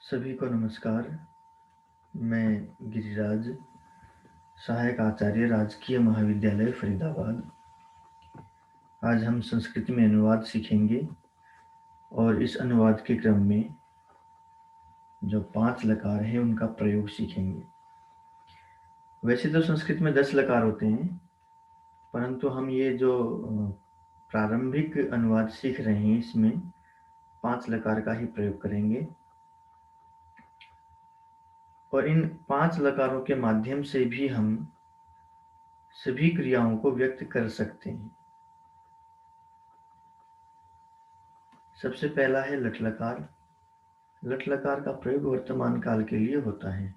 सभी को नमस्कार। मैं गिरिराज, सहायक आचार्य, राजकीय महाविद्यालय फरीदाबाद। आज हम संस्कृत में अनुवाद सीखेंगे और इस अनुवाद के क्रम में जो 5 लकार हैं उनका प्रयोग सीखेंगे। वैसे तो संस्कृत में 10 लकार होते हैं, परंतु हम ये जो प्रारंभिक अनुवाद सीख रहे हैं इसमें 5 लकार का ही प्रयोग करेंगे और इन 5 लकारों के माध्यम से भी हम सभी क्रियाओं को व्यक्त कर सकते हैं। सबसे पहला है लट लकार। लट लकार का प्रयोग वर्तमान काल के लिए होता है।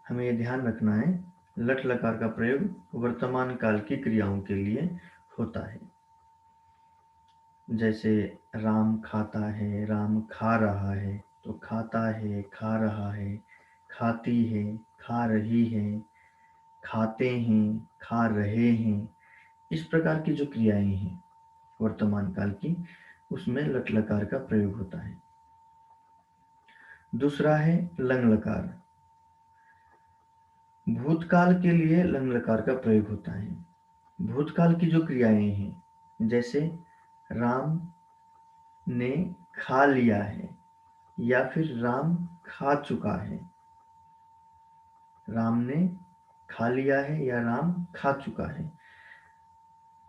हमें यह ध्यान रखना है, लट लकार का प्रयोग वर्तमान काल की क्रियाओं के लिए होता है। जैसे राम खाता है, राम खा रहा है, तो खाता है, खा रहा है, खाती है, खा रही है, खाते हैं, खा रहे हैं। इस प्रकार की जो क्रियाएं हैं वर्तमान काल की, उसमें लट लकार का प्रयोग होता है। दूसरा है लंग लकार। भूतकाल के लिए लंग लकार का प्रयोग होता है। भूतकाल की जो क्रियाएं हैं, जैसे राम ने खा लिया है या फिर राम खा चुका है। राम ने खा लिया है या राम खा चुका है।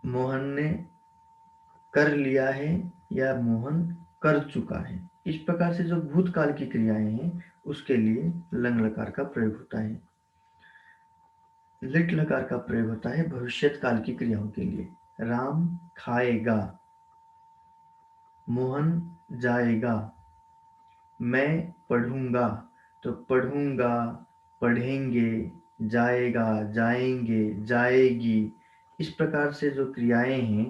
मोहन ने कर लिया है या मोहन कर चुका है। इस प्रकार से जो भूतकाल की क्रियाएं हैं उसके लिए लंग लकार का प्रयोग होता है। लिट लकार का प्रयोग होता है भविष्यत काल की क्रियाओं के लिए। राम खाएगा, मोहन जाएगा, मैं पढ़ूंगा, तो पढ़ूंगा, पढ़ेंगे, जाएगा, जाएंगे, जाएगी। इस प्रकार से जो क्रियाएं हैं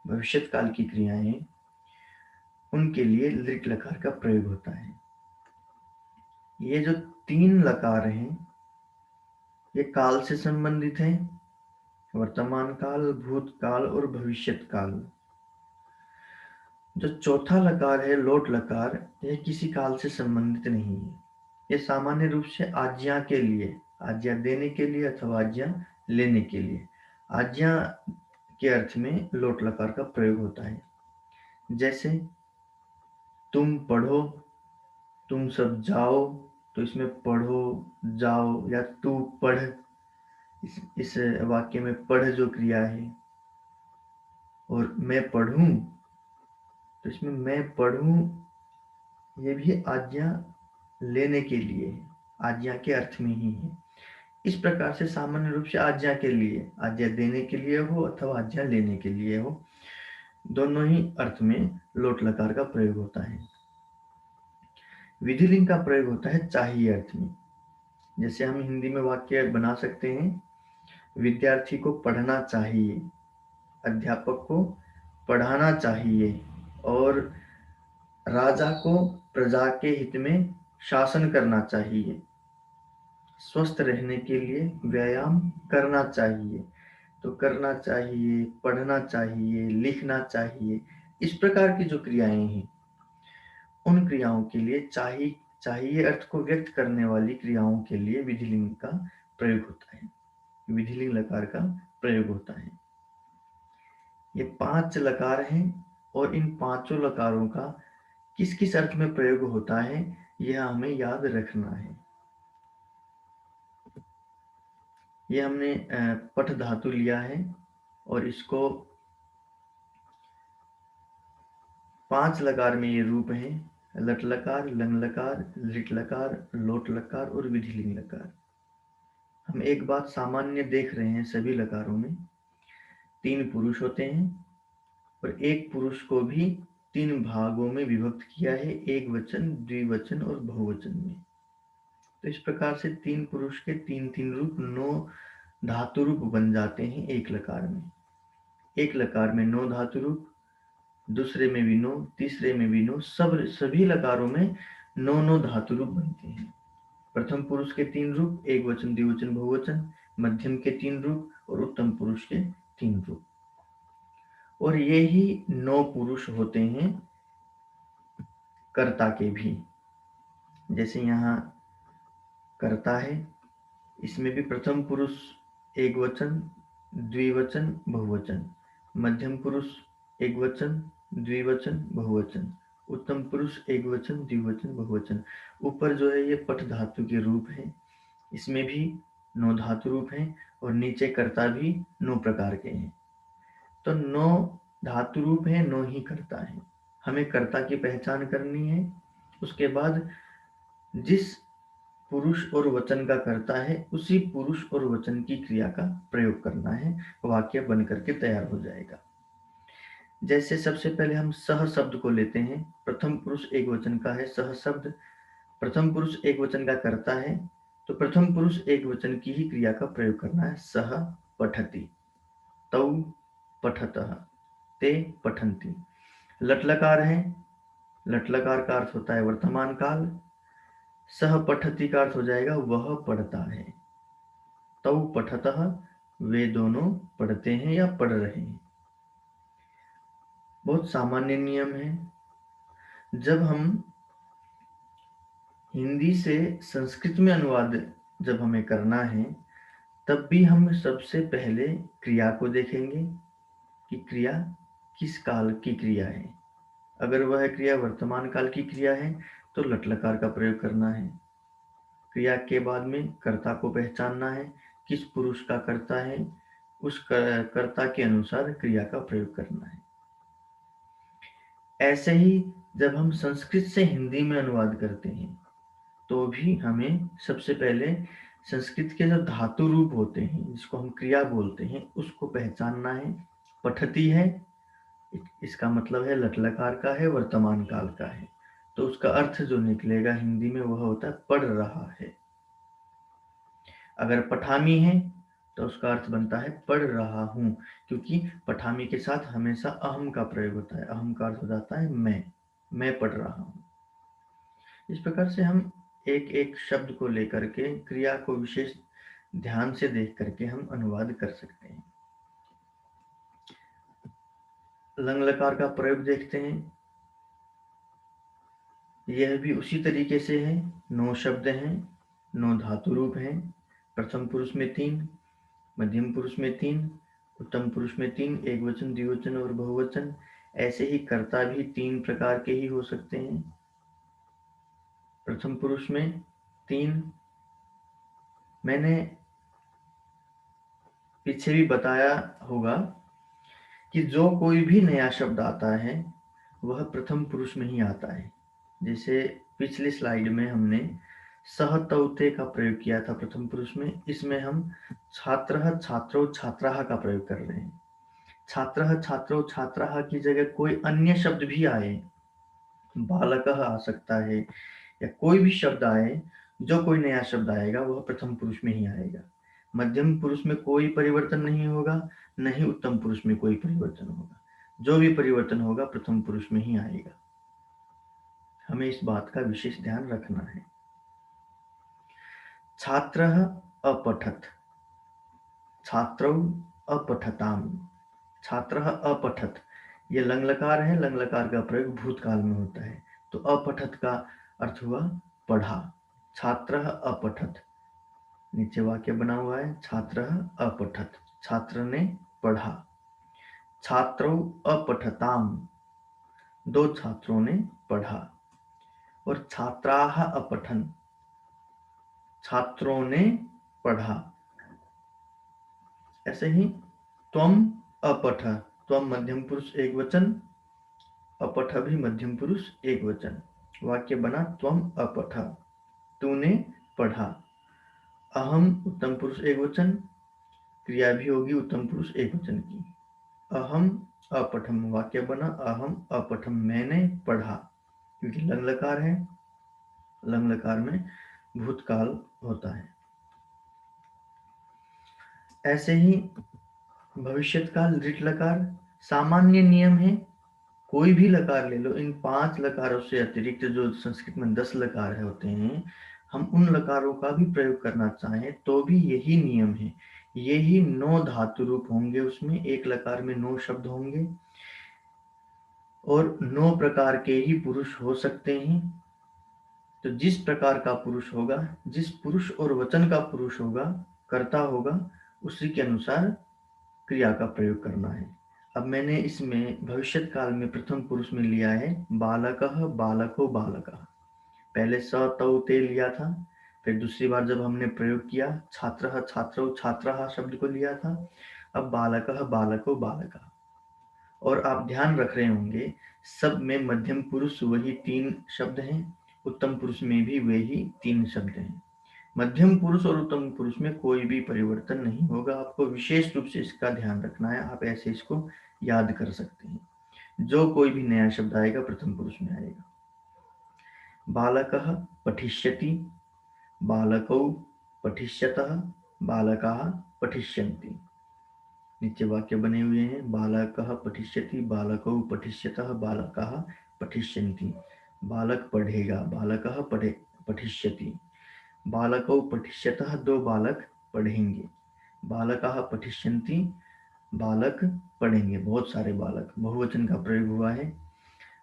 भविष्यत काल की क्रियाएं, उनके लिए लिट लकार का प्रयोग होता है। ये जो 3 लकार हैं ये काल से संबंधित हैं, वर्तमान काल, भूतकाल और भविष्यत काल। जो चौथा लकार है लोट लकार, यह किसी काल से संबंधित नहीं है। यह सामान्य रूप से आज्ञा के लिए, आज्ञा देने के लिए अथवा आज्ञा लेने के लिए, आज्ञा के अर्थ में लोट लकार का प्रयोग होता है। जैसे तुम पढ़ो, तुम सब जाओ, तो इसमें पढ़ो, जाओ या तू पढ़, इस वाक्य में पढ़ जो क्रिया है, और मैं पढ़ूं, तो इसमें मैं पढ़ूं ये भी आज्ञा लेने के लिए है, आज्ञा के अर्थ में ही है। इस प्रकार से सामान्य रूप से आज्ञा के लिए, आज्ञा देने के लिए हो अथवा आज्ञा लेने के लिए हो, दोनों ही अर्थ में लोट लकार का प्रयोग होता है। विधिलिंग का प्रयोग होता है चाहिए अर्थ में। जैसे हम हिंदी में वाक्य बना सकते हैं, विद्यार्थी को पढ़ना चाहिए, अध्यापक को पढ़ाना चाहिए, और राजा को प्रजा के हित में शासन करना चाहिए, स्वस्थ रहने के लिए व्यायाम करना चाहिए। तो करना चाहिए, पढ़ना चाहिए, लिखना चाहिए, इस प्रकार की जो क्रियाएं हैं उन क्रियाओं के लिए चाहिए अर्थ को व्यक्त करने वाली क्रियाओं के लिए विधिलिंग का प्रयोग होता है, विधिलिंग लकार का प्रयोग होता है। ये 5 लकार हैं और इन पांचों लकारों का किस किस अर्थ में प्रयोग होता है यह हमें याद रखना है। ये हमने पठ धातु लिया है और इसको 5 लकार में ये रूप हैं, लट लकार, लंग लकार, लिट लकार, लोट लकार और विधिलिंग लकार। हम एक बात सामान्य देख रहे हैं, सभी लकारों में 3 पुरुष होते हैं और एक पुरुष को भी 3 भागों में विभक्त किया है, एक वचन, द्विवचन और बहुवचन में। तो इस प्रकार से 3 पुरुष के 3 रूप 9 धातु रूप बन जाते हैं एक लकार में। एक लकार में 9 धातु रूप, दूसरे में भी 9, तीसरे में भी 9, सभी लकारों में 9 धातु रूप बनते हैं। प्रथम पुरुष के 3 रूप, एक वचन, द्विवचन, बहुवचन, मध्यम के 3 रूप और उत्तम पुरुष के 3 रूप। और ये ही 9 पुरुष होते हैं कर्ता के भी। जैसे यहाँ कर्ता है, इसमें भी प्रथम पुरुष एक वचन, द्विवचन, बहुवचन, मध्यम पुरुष एक वचन, द्विवचन, बहुवचन, उत्तम पुरुष एक वचन, द्विवचन, बहुवचन। ऊपर जो है ये पठ धातु के रूप है, इसमें भी 9 धातु रूप हैं और नीचे कर्ता भी 9 प्रकार के हैं। तो 9 धातु रूप है, 9 ही कर्ता है। हमें कर्ता की पहचान करनी है। उसके बाद जिस पुरुष और वचन का कर्ता है उसी पुरुष और वचन की क्रिया का प्रयोग करना है, वाक्य बन करके तैयार हो जाएगा। जैसे सबसे पहले हम सह शब्द को लेते हैं। प्रथम पुरुष एक वचन का है सह शब्द, प्रथम पुरुष एक वचन का कर्ता है, तो प्रथम पुरुष एक वचन की ही क्रिया का प्रयोग करना है। सह पठति, तौ पठतः, ते पठन्ति। लट लकार है, लट लकार का अर्थ होता है वर्तमान काल। सह पठति का अर्थ हो जाएगा वह पढ़ता है। तौ पठतः, वे दोनों पढ़ते हैं या पढ़ रहे हैं। बहुत सामान्य नियम है। जब हम हिंदी से संस्कृत में अनुवाद जब हमें करना है, तब भी हम सबसे पहले क्रिया को देखेंगे कि क्रिया किस काल की क्रिया है। अगर वह क्रिया वर्तमान काल की क्रिया है तो लट लकार का प्रयोग करना है। क्रिया के बाद में कर्ता को पहचानना है, किस पुरुष का कर्ता है, उस कर्ता के अनुसार क्रिया का प्रयोग करना है। ऐसे ही जब हम संस्कृत से हिंदी में अनुवाद करते हैं तो भी हमें सबसे पहले संस्कृत के जो धातु रूप होते हैं जिसको हम क्रिया बोलते हैं उसको पहचानना है। पठती है, इसका मतलब है लट लकार का है, वर्तमान काल का है, तो उसका अर्थ जो निकलेगा हिंदी में वह होता है पढ़ रहा है। अगर पठामी है तो उसका अर्थ बनता है पढ़ रहा हूं, क्योंकि पठामी के साथ हमेशा अहम का प्रयोग होता है। अहम का अर्थ हो जाता है मैं पढ़ रहा हूं। इस प्रकार से हम एक एक शब्द को लेकर के क्रिया को विशेष ध्यान से देख करके हम अनुवाद कर सकते हैं। लंग लकार का प्रयोग देखते हैं। यह भी उसी तरीके से है। 9 शब्द हैं, 9 धातु रूप हैं। प्रथम पुरुष में 3, मध्यम पुरुष में 3, उत्तम पुरुष में 3, एक वचन, द्विवचन और बहुवचन। ऐसे ही कर्ता भी 3 प्रकार के ही हो सकते हैं। प्रथम पुरुष में 3, मैंने पीछे भी बताया होगा कि जो कोई भी नया शब्द आता है वह प्रथम पुरुष में ही आता है। जैसे पिछली स्लाइड में हमने सह तौते का प्रयोग किया था प्रथम पुरुष में, इसमें हम छात्रः, छात्रो, छात्राः का प्रयोग कर रहे हैं। छात्रः, छात्रो, छात्राः की जगह कोई अन्य शब्द भी आए, बालकः आ सकता है या कोई भी शब्द आए, जो कोई नया शब्द आएगा वह प्रथम पुरुष में ही आएगा। मध्यम पुरुष में कोई परिवर्तन नहीं होगा, न ही उत्तम पुरुष में कोई परिवर्तन होगा। जो भी परिवर्तन होगा प्रथम पुरुष में ही आएगा। हमें इस बात का विशेष ध्यान रखना है। छात्रः अपठत, छात्रौ अपठताम, छात्रः अपठत, ये लंग लकार है। लंग लकार का प्रयोग भूतकाल में होता है, तो अपठत का अर्थ हुआ पढ़ा। छात्रः अपठत, नीचे वाक्य बना हुआ है छात्रः अपठत, छात्र ने पढ़ा। छात्रौ अपठताम, 2 छात्रों ने पढ़ा। और छात्राः अपठन, छात्रों ने पढ़ा। ऐसे ही त्वम अपठ, त्वम मध्यम पुरुष एक वचन, अपठ भी मध्यम पुरुष एक वचन। वाक्य बना त्वम अपठ, तूने पढ़ा। अहम उत्तम पुरुष एक वचन, क्रिया भी होगी उत्तम पुरुष एक वचन की। अहम अपठम, वाक्य बना अहम अपठम, मैंने पढ़ा, क्योंकि लंग लकार है। लंग लकार में भूतकाल होता है। ऐसे ही भविष्यत्काल ऋट लकार, सामान्य नियम है कोई भी लकार ले लो, इन 5 लकारों से अतिरिक्त जो संस्कृत में 10 लकार होते हैं, हम उन लकारों का भी प्रयोग करना चाहें तो भी यही नियम है। यही 9 धातु रूप होंगे, उसमें एक लकार में 9 शब्द होंगे और 9 प्रकार के ही पुरुष हो सकते हैं। तो जिस प्रकार का पुरुष होगा, जिस पुरुष और वचन का पुरुष होगा, कर्ता होगा, उसी के अनुसार क्रिया का प्रयोग करना है। अब मैंने इसमें भविष्यत काल में प्रथम पुरुष में लिया है बालकः, बालको, बालकः। पहले स तौ ते लिया था, फिर दूसरी बार जब हमने प्रयोग किया छात्रः, छात्रौ, छात्राः शब्द को लिया था। अब बालकः, बालको, बालकः। और आप ध्यान रख रहे होंगे सब में मध्यम पुरुष वही 3 शब्द हैं, उत्तम पुरुष में भी वही 3 शब्द हैं। मध्यम पुरुष और उत्तम पुरुष में कोई भी परिवर्तन नहीं होगा। आपको विशेष रूप से इसका ध्यान रखना है। आप ऐसे इसको याद कर सकते हैं। जो कोई भी नया शब्द आएगा प्रथम पुरुष में आएगा। बालकः पठिष्यति, बालकौ पठिष्यतः, बालकाः पठिष्यन्ति। नीचे वाक्य बने हुए हैं बालकः पठिष्यति, बालकौ पठिष्यतः, बालकाः पठिष्यन्ति। बालक पढ़ेगा, बालकः पठिष्यति। बालकौ पठिष्यतः, 2 बालक पढ़ेंगे। बालकाः पठिष्यन्ति, बालक पढ़ेंगे, बहुत सारे बालक, बहुवचन का प्रयोग हुआ है।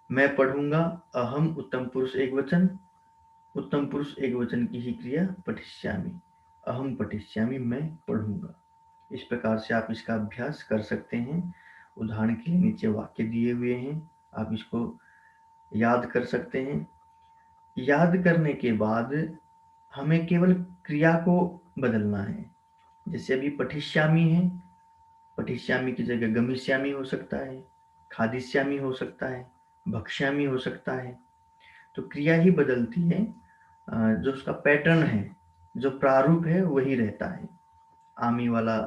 मैं पढ़ूंगा, अहम उत्तम पुरुष एकवचन, उत्तम पुरुष एकवचन की ही क्रिया पठिष्यामि, अहम पठिष्यामि, मैं पढ़ूंगा। इस प्रकार से आप इसका अभ्यास कर सकते हैं। उदाहरण के लिए नीचे वाक्य दिए हुए हैं, आप इसको याद कर सकते हैं। याद करने के बाद हमें केवल क्रिया को बदलना है। जैसे अभी पठिष्यामि है, पठिष्यामि की जगह गमिष्यामि हो सकता है, खादिष्यामि हो सकता है, भक्ष्यामि हो सकता है। तो क्रिया ही बदलती है, जो उसका पैटर्न है, जो प्रारूप है वही रहता है। आमी वाला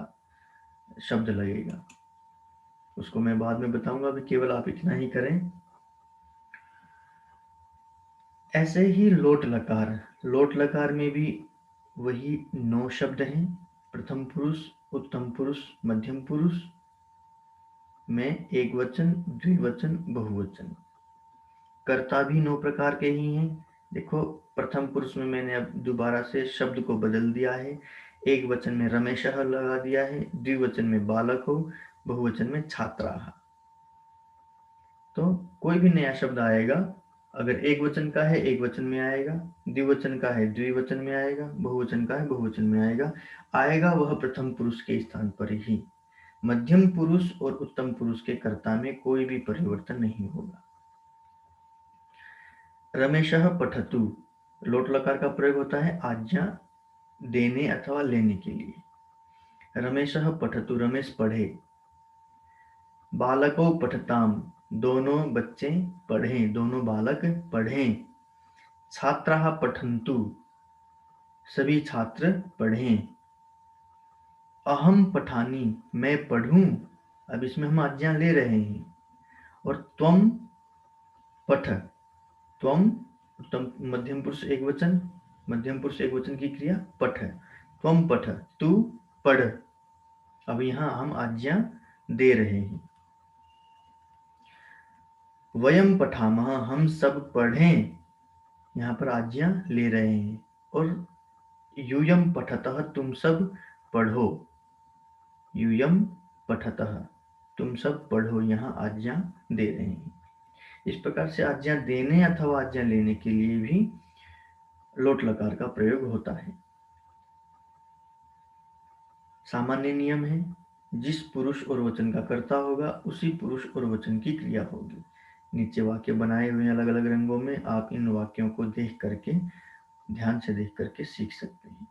शब्द लगेगा, उसको मैं बाद में बताऊंगा, अभी केवल आप इतना ही करें। ऐसे ही लोट लकार, लोट लकार में भी वही 9 शब्द हैं। प्रथम पुरुष, उत्तम पुरुष, मध्यम पुरुष में एक वचन, द्विवचन, बहुवचन। कर्ता भी 9 प्रकार के ही हैं। देखो प्रथम पुरुष में मैंने अब दोबारा से शब्द को बदल दिया है। एक वचन में रमेशः लगा दिया है, द्विवचन में बालको, बहुवचन में छात्राः। तो कोई भी नया शब्द आएगा, अगर एक वचन का है एक वचन में आएगा, द्विवचन का है द्विवचन में आएगा, बहुवचन का है बहुवचन में आएगा। आएगा वह प्रथम पुरुष के स्थान पर ही। मध्यम पुरुष और उत्तम पुरुष के कर्ता में कोई भी परिवर्तन नहीं होगा। रमेशः पठतु, लोट लकार का प्रयोग होता है आज्ञा देने अथवा लेने के लिए। रमेशः पठतु, रमेश पढ़े। बालको पठताम, दोनों बच्चे पढ़ें, दोनों बालक पढ़ें। छात्राः पठन्तु, सभी छात्र पढ़ें। अहम पठामि, मैं पढ़ूं। अब इसमें हम आज्ञा ले रहे हैं। और त्वम पठ, त्वम उत्तम मध्यम पुरुष एक वचन, मध्यम पुरुष एक वचन की क्रिया पठ। त्वम पठ, तू पढ़। अब यहाँ हम आज्ञा दे रहे हैं। वयम पठामः, हम सब पढ़ें, यहाँ पर आज्ञा ले रहे हैं। और यूयम पठतः, तुम सब पढ़ो। यूयम पठतः, तुम सब पढ़ो, यहाँ आज्ञा दे रहे हैं। इस प्रकार से आज्ञा देने अथवा आज्ञा लेने के लिए भी लोट लकार का प्रयोग होता है। सामान्य नियम है, जिस पुरुष और वचन का कर्ता होगा उसी पुरुष और वचन की क्रिया होगी। नीचे वाक्य बनाए हुए अलग अलग रंगों में, आप इन वाक्यों को देख करके, ध्यान से देख करके सीख सकते हैं।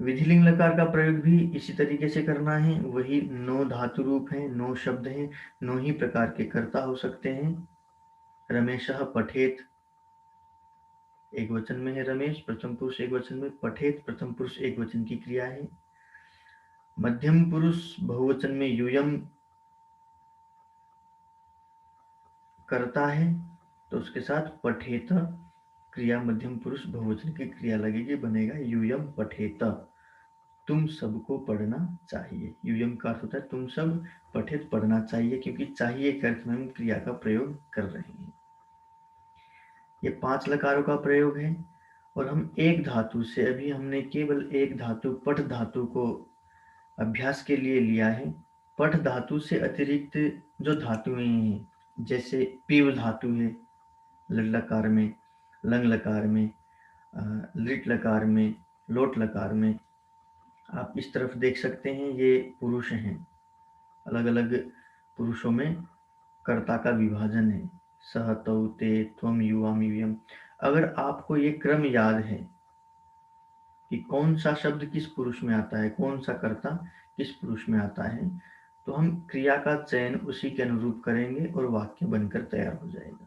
विधिलिंग लकार का प्रयोग भी इसी तरीके से करना है। वही 9 धातु रूप हैं, 9 शब्द हैं, 9 ही प्रकार के कर्ता हो सकते हैं। रमेशः पठेत, एक वचन में है रमेश, प्रथम पुरुष एक वचन में, पठेत प्रथम पुरुष एक वचन की क्रिया है। मध्यम पुरुष बहुवचन में यूयम करता है, तो उसके साथ पठेत क्रिया मध्यम पुरुष बहुवचन की क्रिया लगेगी, बनेगा यूयम पठेत, तुम सबको पढ़ना चाहिए। यूयम का अर्थ होता है तुम सब, पठित पढ़ना चाहिए, क्योंकि चाहिए के अर्थ में हम क्रिया का प्रयोग कर रहे हैं। ये 5 लकारों का प्रयोग है। और हम एक धातु से, अभी हमने केवल एक धातु पठ धातु को अभ्यास के लिए लिया है। पठ धातु से अतिरिक्त जो धातुएं हैं, जैसे पीव धातु है लट लकार में, लंग लकार में, लिट लकार में, लोट लकार में, आप इस तरफ देख सकते हैं ये पुरुष हैं। अलग अलग पुरुषों में कर्ता का विभाजन है, सह तौ ते त्वम युवाम युयम। अगर आपको ये क्रम याद है कि कौन सा शब्द किस पुरुष में आता है, कौन सा कर्ता किस पुरुष में आता है, तो हम क्रिया का चयन उसी के अनुरूप करेंगे और वाक्य बनकर तैयार हो जाएगा।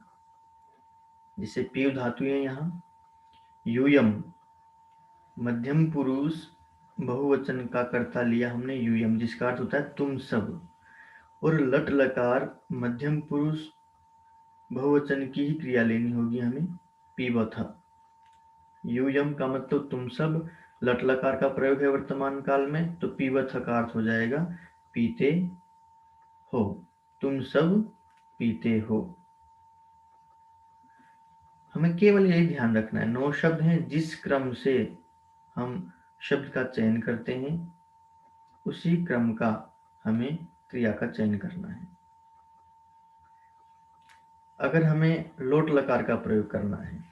जैसे पीव धातु है यहाँ, यूयम मध्यम पुरुष बहुवचन का कर्ता लिया हमने यूयम, जिसका अर्थ होता है तुम सब। और लट लकार मध्यम पुरुष बहुवचन की ही क्रिया लेनी होगी हमें, पीबथ। यूयम का मतलब तुम सब, लट लकार का प्रयोग है वर्तमान काल में, तो पीबथ का अर्थ हो जाएगा पीते हो, तुम सब पीते हो। हमें केवल यही ध्यान रखना है, 9 शब्द हैं, जिस क्रम से हम शब्द का चयन करते हैं उसी क्रम का हमें क्रिया का चयन करना है। अगर हमें लोट लकार का प्रयोग करना है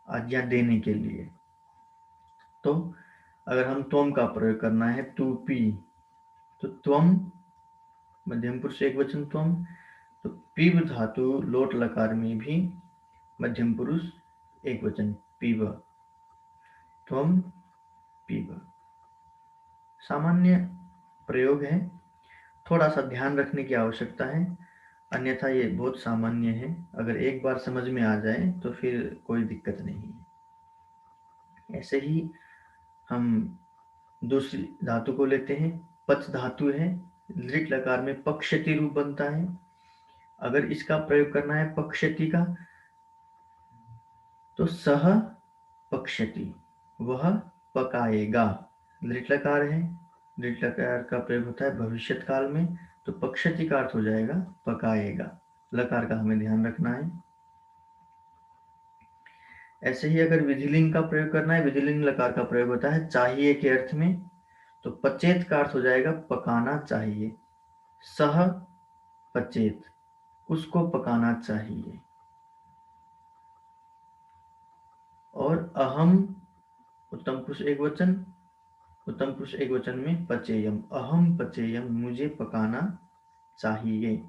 आज्ञा देने के लिए, तो अगर हम त्वम का प्रयोग करना है तू पी, तो त्वम मध्यम पुरुष एक वचन त्वम, तो पीव धातु लोट लकार में भी मध्यम पुरुष एक वचन पीव, त्वम पीव। सामान्य प्रयोग है, थोड़ा सा ध्यान रखने की आवश्यकता है, अन्यथा ये बहुत सामान्य है। अगर एक बार समझ में आ जाए तो फिर कोई दिक्कत नहीं है। ऐसे ही हम दूसरी धातु को लेते हैं, पच धातु है, लिट लकार में पक्षति रूप बनता है। अगर इसका प्रयोग करना है पक्षति का, तो सह पक्षति, वह पकाएगा। लिट लकार है, लिट लकार का प्रयोग होता है भविष्यत काल में, तो पक्षति का अर्थ हो जाएगा पकाएगा। लकार का हमें ध्यान रखना है। ऐसे ही अगर विधिलिंग का प्रयोग करना है, विधिलिंग लकार का प्रयोग होता है चाहिए के अर्थ में, तो पचेत का अर्थ हो जाएगा पकाना चाहिए। सह पचेत, उसको पकाना चाहिए। और अहम उत्तम पुरुष एक वचन, उत्तम पुरुष एक वचन में पचेयम, अहम पचेयम, मुझे पकाना चाहिए।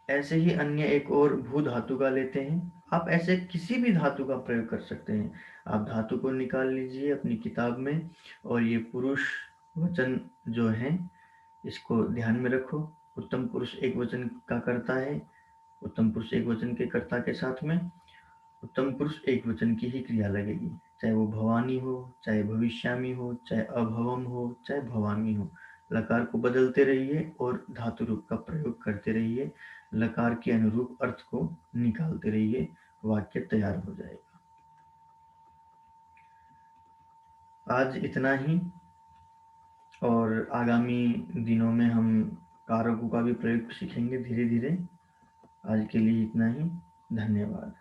ऐसे ही अन्य एक और भू धातु का लेते हैं। आप ऐसे किसी भी धातु का प्रयोग कर सकते हैं। आप धातु को निकाल लीजिए अपनी किताब में, और ये पुरुष वचन जो है इसको ध्यान में रखो। उत्तम पुरुष एक वचन का कर्ता है, उत्तम पुरुष एक वचन के कर्ता के साथ में उत्तम पुरुष एक वचन की ही क्रिया लगेगी, चाहे वो भवानी हो, चाहे भविष्यामी हो, चाहे अभवम हो, चाहे भवामी हो। लकार को बदलते रहिए और धातु रूप का प्रयोग करते रहिए, लकार के अनुरूप अर्थ को निकालते रहिए, वाक्य तैयार हो जाएगा। आज इतना ही, और आगामी दिनों में हम कारकों का भी प्रयोग सीखेंगे धीरे धीरे। आज के लिए इतना ही, धन्यवाद।